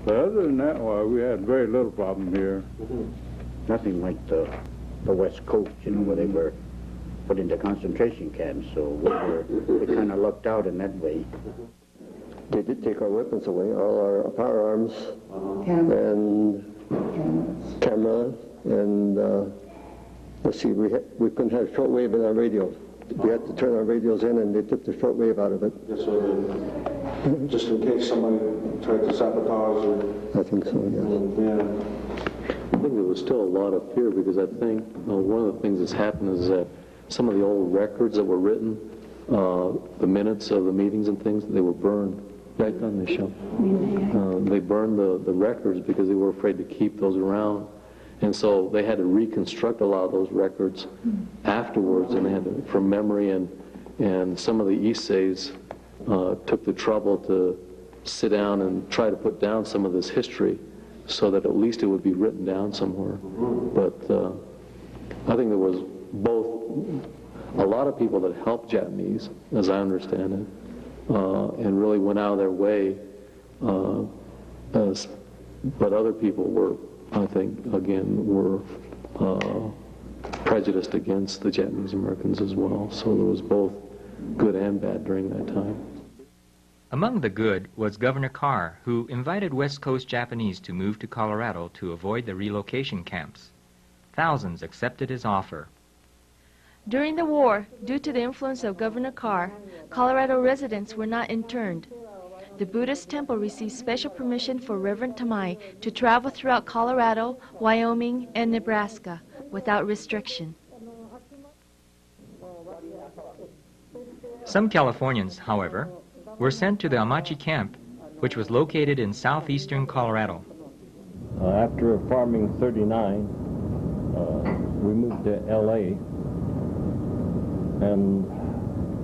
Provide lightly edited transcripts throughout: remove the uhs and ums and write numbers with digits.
But other than that, well, we had very little problem here. Nothing like the West Coast, you know, where they were put into concentration camps, so we kind of lucked out in that way. They did take our weapons away, all our firearms, and camera, and let's see, we couldn't have shortwave in our radio. We had to turn our radios in, and they took the shortwave out of it. Yes, so just in case somebody tried to sabotage or... I think so, yes. Yeah. I think there was still a lot of fear because I think one of the things that's happened is that some of the old records that were written, the minutes of the meetings and things, they were burned. Back on the show. They burned the records because they were afraid to keep those around. And so they had to reconstruct a lot of those records afterwards, and they had to, from memory, and some of the Issei's took the trouble to sit down and try to put down some of this history so that at least it would be written down somewhere. But I think there was both a lot of people that helped Japanese, as I understand it, and really went out of their way, but other people were, I think, again, were prejudiced against the Japanese Americans as well. So there was both good and bad during that time. Among the good was Governor Carr, who invited West Coast Japanese to move to Colorado to avoid the relocation camps. Thousands accepted his offer. During the war, due to the influence of Governor Carr, Colorado residents were not interned. The Buddhist temple received special permission for Reverend Tamai to travel throughout Colorado, Wyoming, and Nebraska without restriction. Some Californians, however, were sent to the Amachi camp, which was located in southeastern Colorado. After farming 39, we moved to L.A., and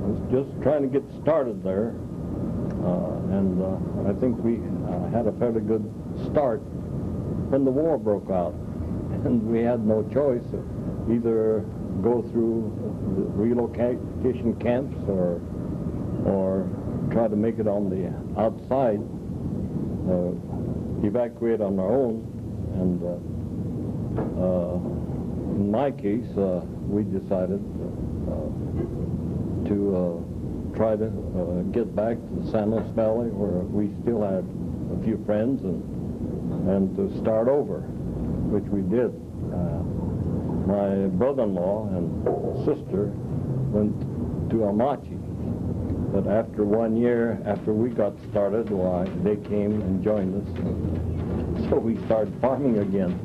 was just trying to get started there, and I think we had a fairly good start when the war broke out, and we had no choice of either go through the relocation camps or try to make it on the outside, evacuate on our own, and in my case, we decided to try to get back to the San Luis Valley, where we still had a few friends, and to start over, which we did. My brother-in-law and sister went to Amachi, but after 1 year, after we got started, why, they came and joined us, so we started farming again.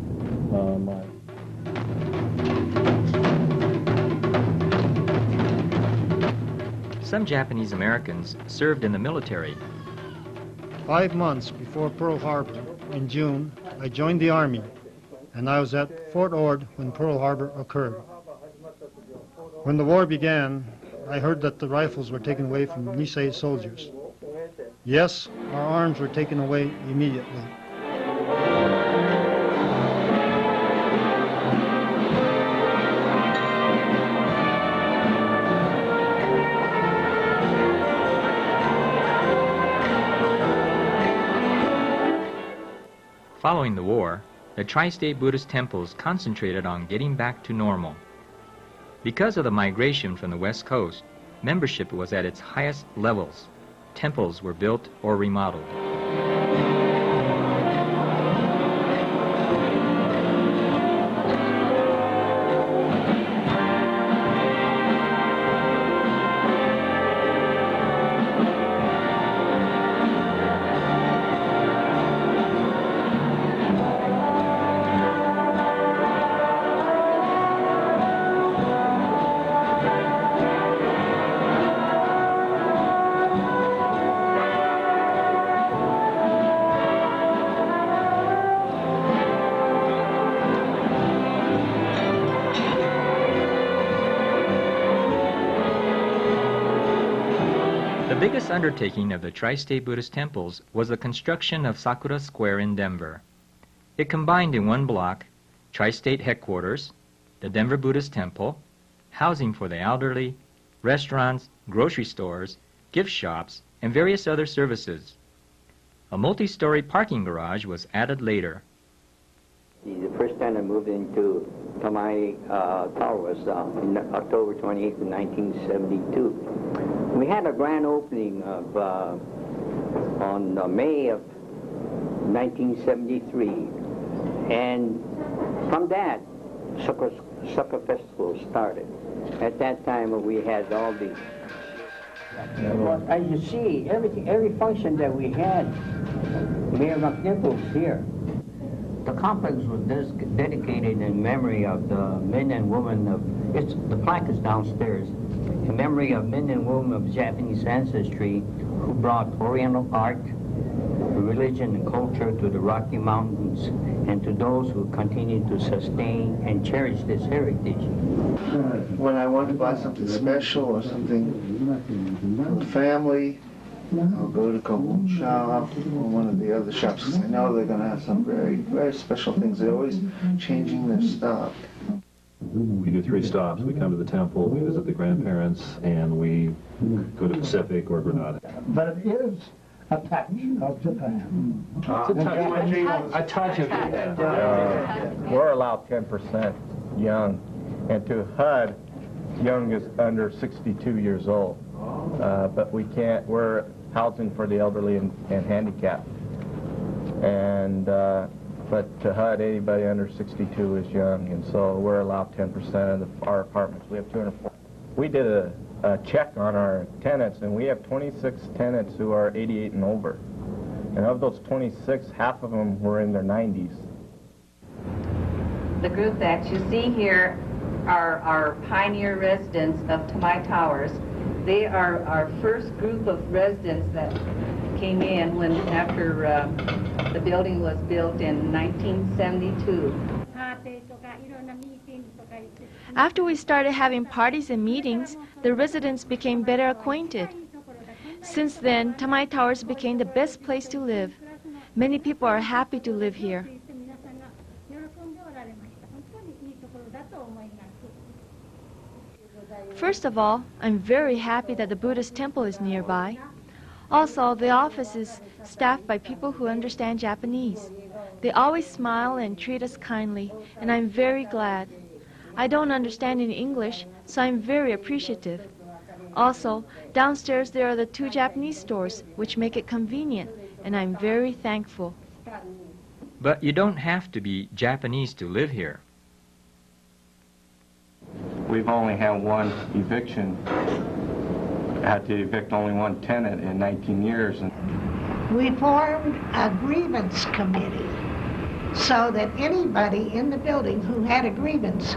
Some Japanese Americans served in the military. 5 months before Pearl Harbor, in June, I joined the Army, and I was at Fort Ord when Pearl Harbor occurred. When the war began, I heard that the rifles were taken away from Nisei soldiers. Yes, our arms were taken away immediately. Following the war, the Tri-State Buddhist temples concentrated on getting back to normal. Because of the migration from the West Coast, membership was at its highest levels. Temples were built or remodeled. The biggest undertaking of the Tri-State Buddhist temples was the construction of Sakura Square in Denver. It combined in one block Tri-State headquarters, the Denver Buddhist Temple, housing for the elderly, restaurants, grocery stores, gift shops, and various other services. A multi-story parking garage was added later. The first time I moved into Tamai Tower was in October 28th, 1972. We had a grand opening on May of 1973, and from that, Sukkah Festival started. At that time, we had all the... Well, as you see, every function that we had, Mayor McNichol was here. The complex was dedicated in memory of the men and women of, the plaque is downstairs, in memory of men and women of Japanese ancestry who brought Oriental art, religion and culture to the Rocky Mountains, and to those who continue to sustain and cherish this heritage. When I want to buy something special or something for the family, I'll go to Kowloon Shop or one of the other shops because I know they're going to have some very, very special things. They're always changing their stuff. We do 3 stops. We come to the temple, we visit the grandparents, and we go to Pacific or Granada. But it is a touch of Japan. A touch of Japan. We're allowed 10% young, and to HUD, young is under 62 years old. But we can't, we're housing for the elderly and handicapped. And, but to HUD, anybody under 62 is young, and so we're allowed 10% of our apartments. We have 204. We did a check on our tenants, and we have 26 tenants who are 88 and over. And of those 26, half of them were in their 90s. The group that you see here are our pioneer residents of Tamai Towers. They are our first group of residents that came in after the building was built in 1972. After we started having parties and meetings, the residents became better acquainted. Since then, Tamai Towers became the best place to live. Many people are happy to live here. First of all, I'm very happy that the Buddhist temple is nearby. Also, the office is staffed by people who understand Japanese. They always smile and treat us kindly, and I'm very glad. I don't understand any English, so I'm very appreciative. Also, downstairs there are the 2 Japanese stores, which make it convenient, and I'm very thankful. But you don't have to be Japanese to live here. We've only had one eviction. Had to evict only one tenant in 19 years. We formed a grievance committee so that anybody in the building who had a grievance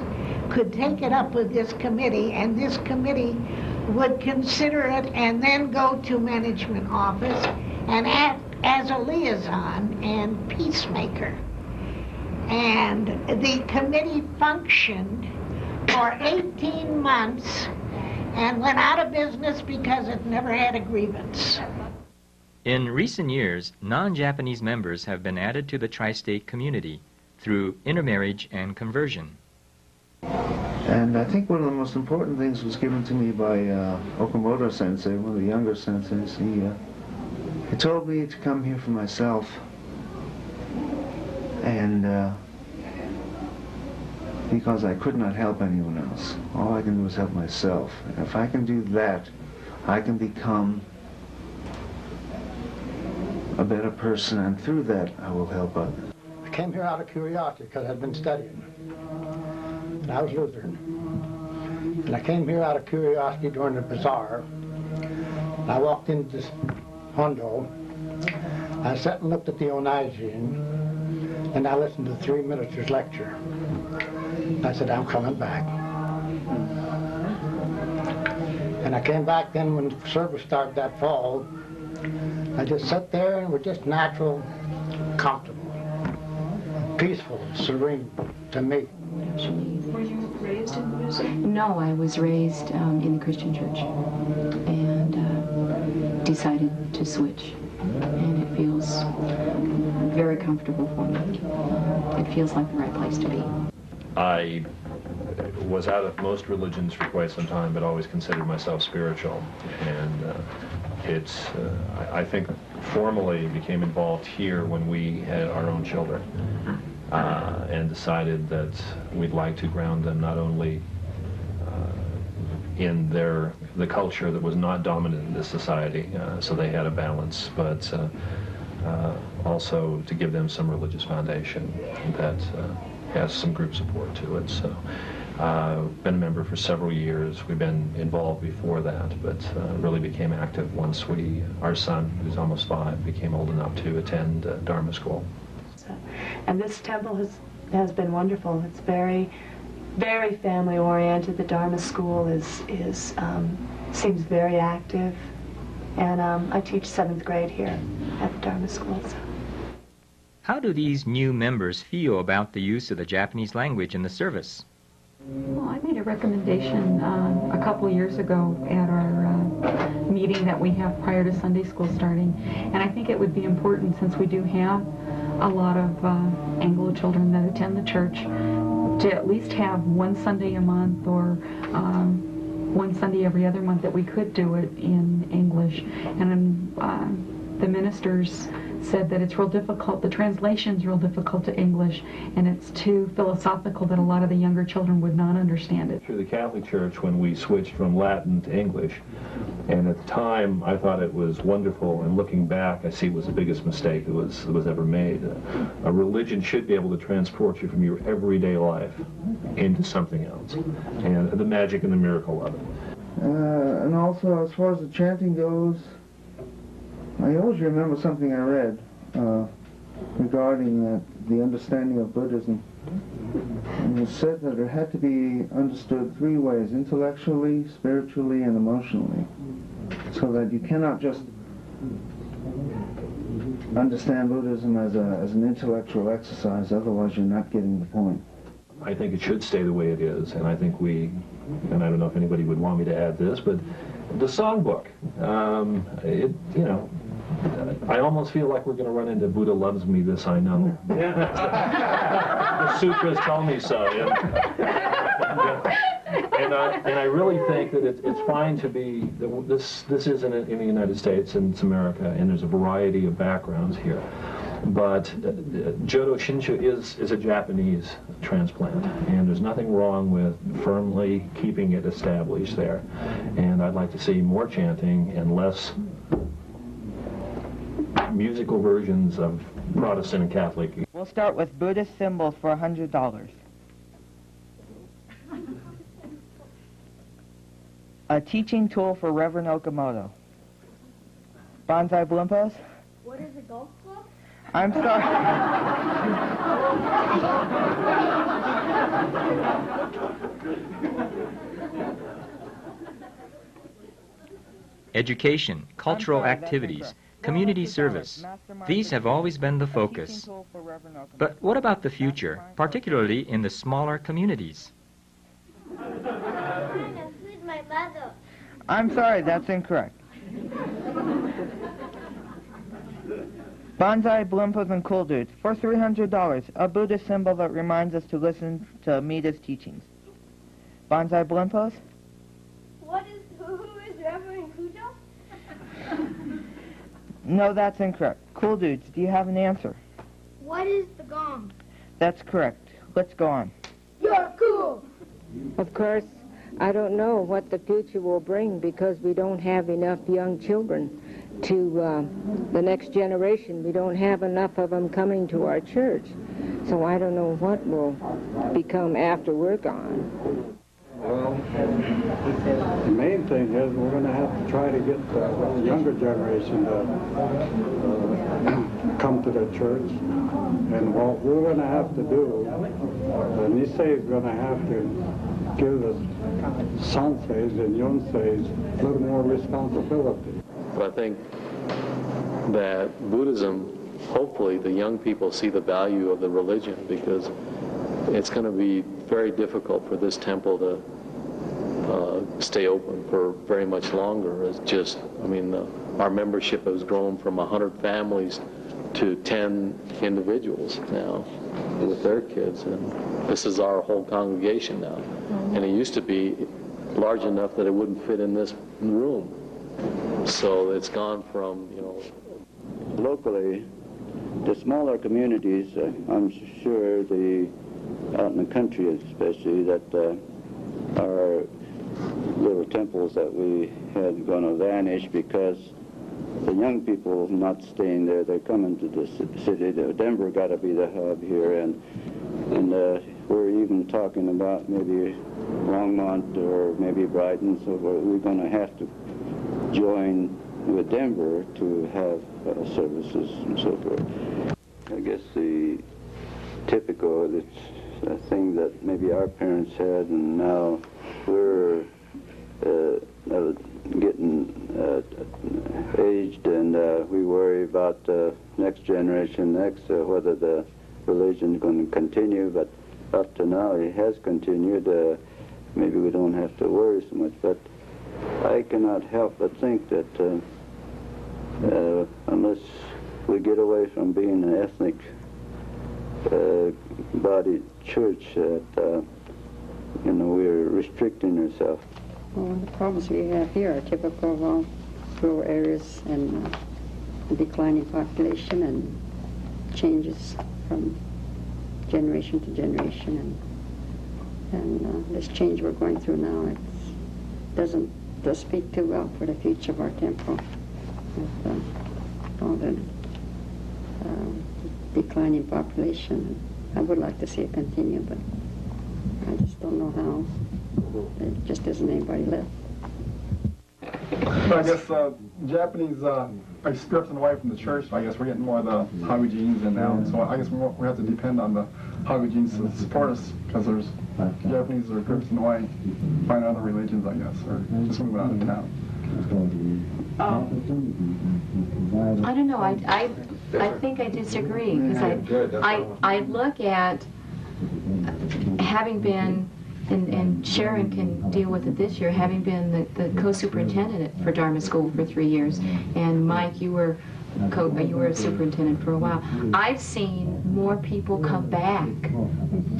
could take it up with this committee, and this committee would consider it and then go to management office and act as a liaison and peacemaker. And the committee functioned for 18 months and went out of business because it never had a grievance. In recent years, non-Japanese members have been added to the tri-state community through intermarriage and conversion. And I think one of the most important things was given to me by Okamoto Sensei, one of the younger senseis. He told me to come here for myself, and because I could not help anyone else. All I can do is help myself. And if I can do that, I can become a better person, and through that, I will help others. I came here out of curiosity because I'd been studying. And I was Lutheran. And I came here out of curiosity during the bazaar. And I walked into this hondo. I sat and looked at the Onaijin, and I listened to the 3 minister's lecture. I said, I'm coming back. And I came back then when the service started that fall. I just sat there and was just natural, comfortable, peaceful, serene to me. Were you raised in Buddhism? No, I was raised in the Christian church and decided to switch. And it feels very comfortable for me. It feels like the right place to be. I was out of most religions for quite some time, but always considered myself spiritual. And I think formally became involved here when we had our own children, and decided that we'd like to ground them not only in the culture that was not dominant in this society, so they had a balance, but also to give them some religious foundation that has some group support to it. So been a member for several years. We've been involved before that, but really became active once our son, who's almost 5, became old enough to attend Dharma school. And this temple has been wonderful. It's very, very family oriented. The Dharma school seems very active, and I teach 7th grade here at the Dharma school. So. How do these new members feel about the use of the Japanese language in the service? Well, I made a recommendation a couple years ago at our meeting that we have prior to Sunday school starting, and I think it would be important, since we do have a lot of Anglo children that attend the church, to at least have one Sunday a month or one Sunday every other month that we could do it in English. And the ministers said that it's real difficult, the translation's real difficult to English, and it's too philosophical that a lot of the younger children would not understand it. Through the Catholic Church, when we switched from Latin to English, and at the time I thought it was wonderful, and looking back I see it was the biggest mistake that was ever made. A religion should be able to transport you from your everyday life into something else, and the magic and the miracle of it. And also, as far as the chanting goes, I always remember something I read regarding the understanding of Buddhism. And it said that it had to be understood 3 ways: intellectually, spiritually, and emotionally. So that you cannot just understand Buddhism as an intellectual exercise, otherwise you're not getting the point. I think it should stay the way it is, and I think and I don't know if anybody would want me to add this, but the songbook, I almost feel like we're going to run into Buddha loves me, this I know. The sutras tell me so. And I really think that it's fine to be, this isn't in the United States, and it's America, and there's a variety of backgrounds here. But Jodo Shinshu is a Japanese transplant, and there's nothing wrong with firmly keeping it established there. And I'd like to see more chanting and less musical versions of Protestant and Catholic. We'll start with Buddhist symbols for $100. A teaching tool for Reverend Okamoto. Bonsai Blimpos? What is a golf club? I'm sorry. Education, cultural activities, community service. These have always been the focus. But what about the future, particularly in the smaller communities? I'm sorry, that's incorrect. Bonsai, Blimpos, and Cool Dudes for $300. A Buddhist symbol that reminds us to listen to Amita's teachings. Bonsai Blimpos? Who is Reverend Cujo? No, that's incorrect. Cool Dudes, do you have an answer? What is the gong? That's correct. Let's go on. You're cool! Of course, I don't know what the future will bring because we don't have enough young children to the next generation. We don't have enough of them coming to our church. So I don't know what will become after we're gone. Well, the main thing is we're going to have to try to get the younger generation to come to the church. And what we're going to have to do, the Nisei is going to have to give the Sanseis and Yonseis a little more responsibility. But I think that Buddhism, hopefully the young people see the value of the religion, because it's going to be very difficult for this temple to stay open for very much longer. It's just, I mean, our membership has grown from 100 families to 10 individuals now with their kids, and this is our whole congregation now. And it used to be large enough that it wouldn't fit in this room. So it's gone from, locally, the smaller communities, I'm sure out in the country especially, that our little temples that we had going to vanish because the young people not staying there, they're coming to the city. Denver got to be the hub here, and we're even talking about maybe Longmont or maybe Brighton, so we're going to have to join with Denver to have services and so forth. I guess the typical, it's a thing that maybe our parents had, and now we're getting aged, and we worry about the next generation, whether the religion is going to continue, but up to now it has continued. Maybe we don't have to worry so much, but I cannot help but think that unless we get away from being an ethnic body church, that we're restricting ourselves. Well, the problems we have here are typical of all rural areas, and declining population and changes from generation to generation, and this change we're going through now, it doesn't speak too well for the future of our temple, with all the declining population. I would like to see it continue, but I just don't know how. There just isn't anybody left. I guess Japanese are drifting away from the church. I guess we're getting more of the Hagujians in now, so I guess we have to depend on the Hagujians to support us, because there's Japanese are drifting away, find other religions, I guess, or just moving out of town. I don't know. I think I disagree, because I look at having been, and Sharon can deal with it this year, having been the co-superintendent for Dharma School for 3 years, and Mike, you were a superintendent for a while. I've seen more people come back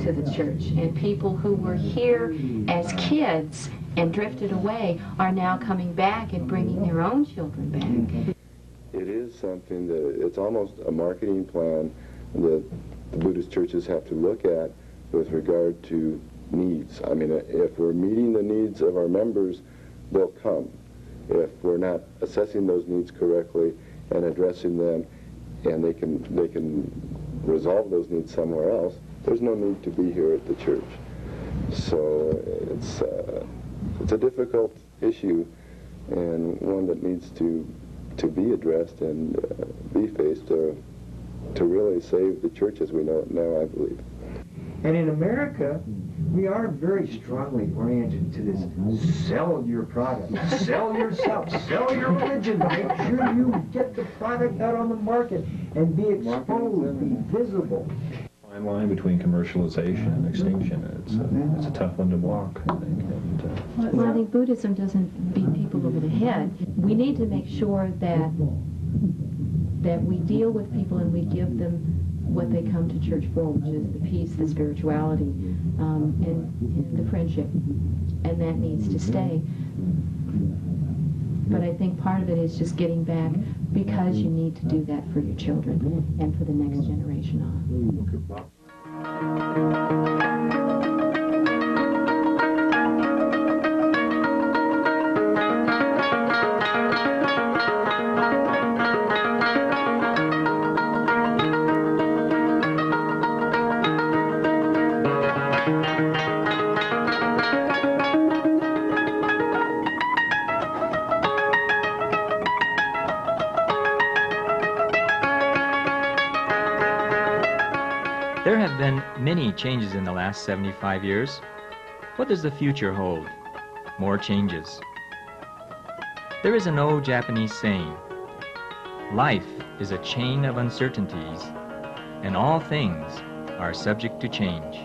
to the church, and people who were here as kids and drifted away are now coming back and bringing their own children back. It is something that it's almost a marketing plan that the Buddhist churches have to look at with regard to needs. I mean, if we're meeting the needs of our members, they'll come. If we're not assessing those needs correctly and addressing them, and they can resolve those needs somewhere else, there's no need to be here at the church. So it's a difficult issue, and one that needs to be addressed and be faced to really save the church as we know it now, I believe. And in America, we are very strongly oriented to this: sell your product, sell yourself, sell your religion, make sure you get the product out on the market and be exposed, be visible. Fine line between commercialization and extinction. It's a tough one to walk, I think. Well, I think Buddhism doesn't beat people over the head. We need to make sure that we deal with people and we give them what they come to church for, which is the peace, the spirituality, and the friendship, and that needs to stay. But I think part of it is just getting back, because you need to do that for your children and for the next generation on. There have been many changes in the last 75 years. What does the future hold? More changes. There is an old Japanese saying, "Life is a chain of uncertainties, and all things are subject to change."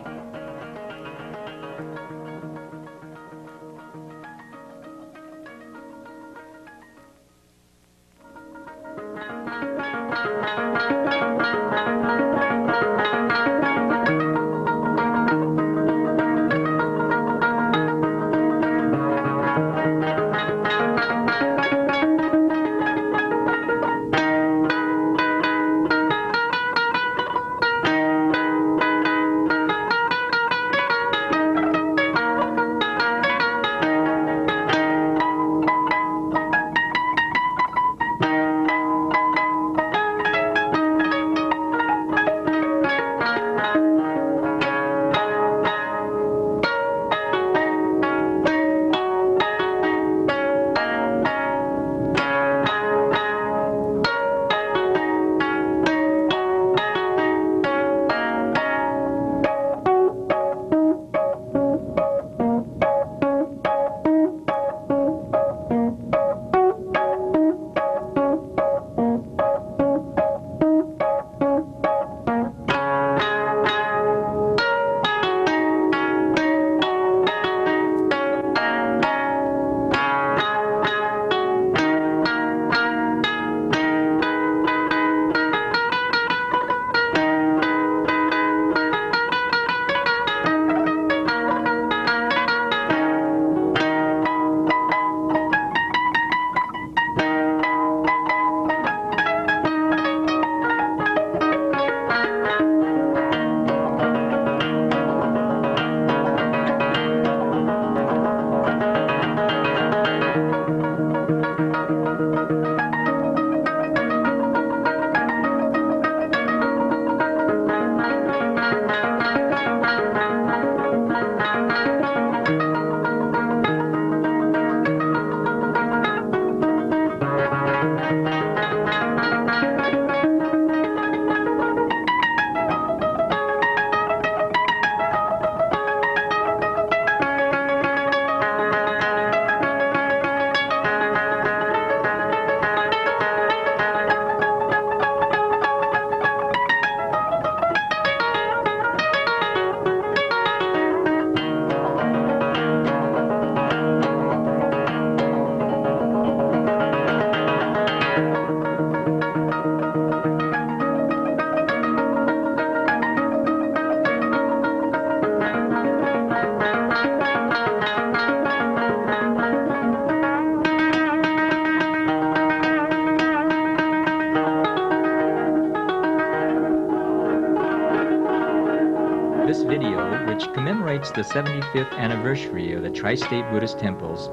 This video, which commemorates the 75th anniversary of the Tri-State Buddhist temples,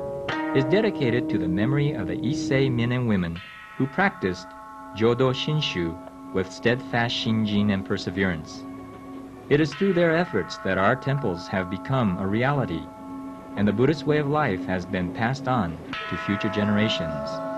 is dedicated to the memory of the Issei men and women who practiced Jodo Shinshu with steadfast shinjin and perseverance. It is through their efforts that our temples have become a reality, and the Buddhist way of life has been passed on to future generations.